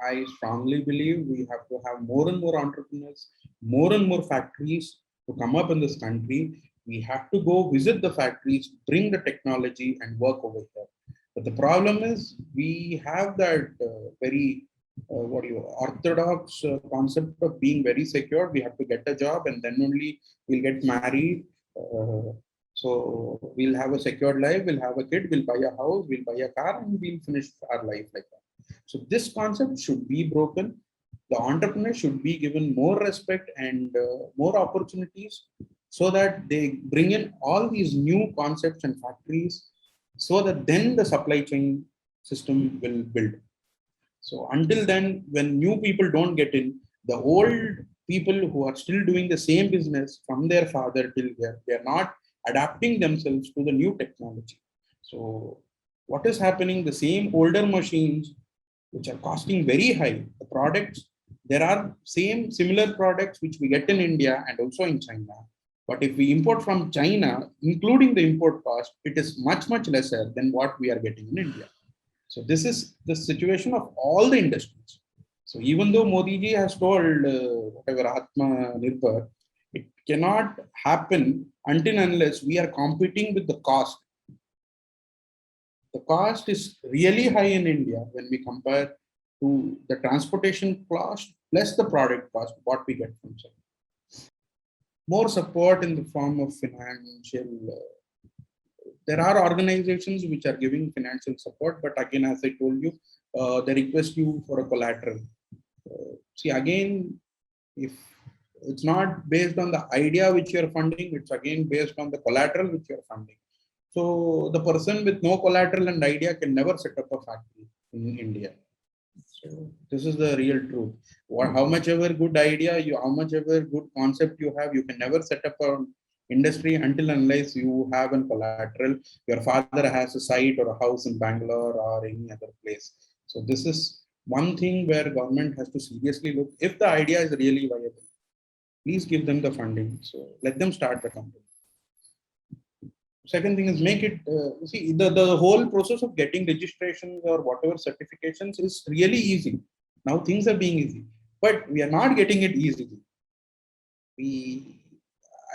I strongly believe we have to have more and more entrepreneurs, more and more factories to come up in this country. We have to go visit the factories, bring the technology, and work over here. But the problem is we have that very orthodox concept of being very secure. We have to get a job and then only we'll get married. So we'll have a secured life. We'll have a kid. We'll buy a house. We'll buy a car, and we'll finish our life like that. So this concept should be broken. The entrepreneur should be given more respect and more opportunities so that they bring in all these new concepts and factories so that then the supply chain system will build. So until then, when new people don't get in, the old people who are still doing the same business from their father till here, they are not adapting themselves to the new technology. So what is happening? The same older machines which are costing very high. The products, there are similar products which we get in India and also in China. But if we import from China, including the import cost, it is much, much lesser than what we are getting in India. So this is the situation of all the industries. So even though Modi ji has told whatever Atma Nirbhar, it cannot happen until unless we are competing with the cost. The cost is really high in India when we compare to the transportation cost plus the product cost, what we get from China. More support in the form of financial. There are organizations which are giving financial support, but again, as I told you, they request you for a collateral. See, again, if it's not based on the idea which you're funding, it's again based on the collateral which you're funding. So the person with no collateral and idea can never set up a factory in India. So this is the real truth. How much ever good idea you, how much ever good concept you have, you can never set up an industry until unless you have a collateral. Your father has a site or a house in Bangalore or any other place. So this is one thing where government has to seriously look. If the idea is really viable, please give them the funding. So let them start the company. Second thing is make it, see, the whole process of getting registrations or whatever certifications is really easy. Now things are being easy, but we are not getting it easily.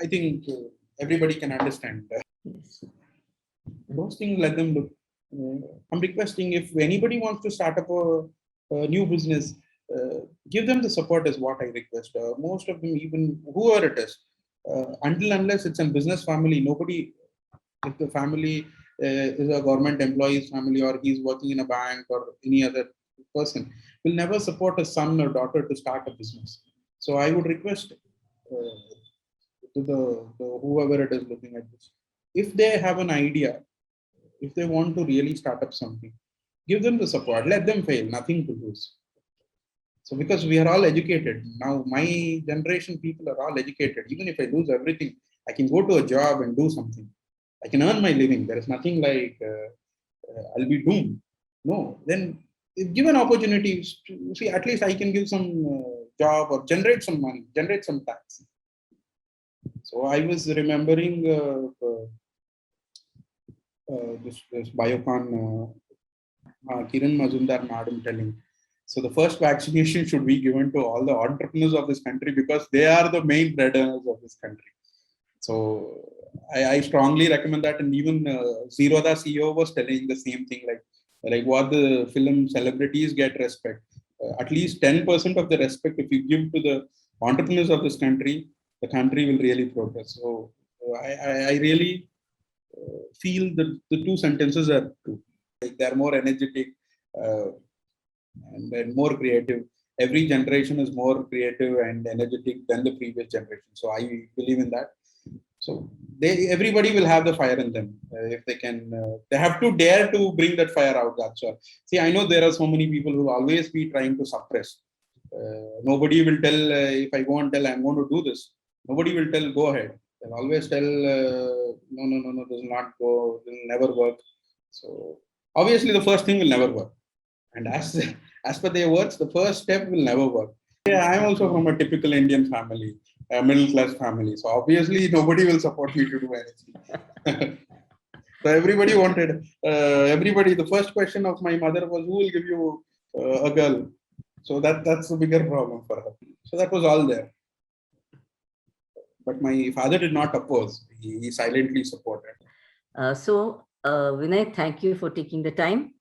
I think everybody can understand that. Yes. Those things, let them look. I'm requesting if anybody wants to start up a new business, give them the support is what I request. Most of them, even whoever it is, until unless it's a business family, nobody, if the family is a government employee's family or he's working in a bank or any other person, will never support a son or daughter to start a business. So I would request to the whoever it is looking at this, if they have an idea, if they want to really start up something, give them the support, let them fail, nothing to lose. So because we are all educated now, my generation people are all educated. Even if I lose everything, I can go to a job and do something. I can earn my living. There is nothing like I'll be doomed. No, then if given opportunities, to, see, at least I can give some job or generate some money, generate some tax. So I was remembering this biocon Kiran Mazumdar madam telling. So the first vaccination should be given to all the entrepreneurs of this country because they are the main breadwinners of this country. So I strongly recommend that. And even Zerodha CEO was telling the same thing, like what the film celebrities get respect. At least 10% of the respect, if you give to the entrepreneurs of this country, the country will really progress. So I really feel that the two sentences are true. Like they're more energetic and more creative. Every generation is more creative and energetic than the previous generation. So I believe in that. So everybody will have the fire in them if they can. They have to dare to bring that fire out. That's all. See, I know there are so many people who always be trying to suppress. Nobody will tell if I go and tell I'm going to do this. Nobody will tell go ahead. They'll always tell no, this will not go. This will never work. So obviously the first thing will never work. And as per their words, the first step will never work. Yeah, I'm also from a typical Indian family, a middle class family. So obviously nobody will support me to do anything. So everybody wanted, the first question of my mother was, who will give you a girl? So that's the bigger problem for her. So that was all there. But my father did not oppose. He silently supported. Vinay, thank you for taking the time.